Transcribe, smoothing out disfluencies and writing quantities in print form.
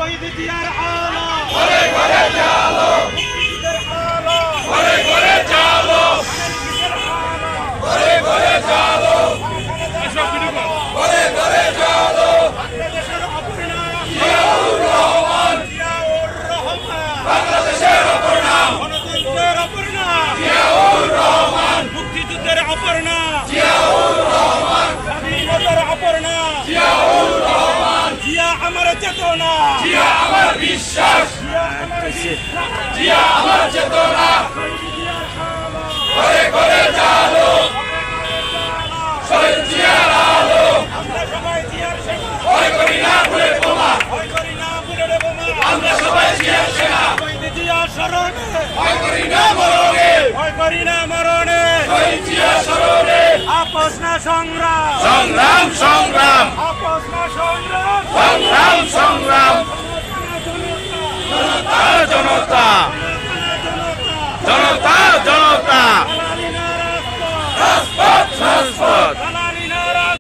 শহীদ জিয়ার আলো ঘরে ঘরে জালো, মুক্তিযুদ্ধের আলো ঘরে ঘরে জালো, ঘরে ঘরে জালো, ঘরে ঘরে জালো। বাংলাদেশের অপর নাম জিয়াউর রহমান, জিয়াউর রহমান, বাংলাদেশের অপর নাম গণতন্ত্রের অপর নাম জিয়াউর রহমান, মুক্তিযুদ্ধের অপর নাম জিয়াউর রহমান, স্বাধীনতার অপর নাম জিয়াউর রহমান। জিয়া আমার চেতনা, জিয়া আমার বিশ্বাস, জিয়া আমার বিশ্বাস, জিয়া আমার চেতনা। ঘরে ঘরে জালো, শহীদ জিয়ার আলো। আমরা সবাই জিয়ার সেনা, ভয় করি না ভুলের বোমা, ভয় করি না বুলেট বোমা, আমরা সবাই জিয়ার সেনা। শহীদ জিয়া স্মরণে, ভয় করি না মরণে, ভয় করি না মরণে, শহীদ জিয়া স্মরণে। আপোষ না সংগ্রাম, সংগ্রাম সংগ্রাম, আপোষ না সংগ্রাম, সংগ্রাম সংগ্রাম। জনতা জনতা, জনতা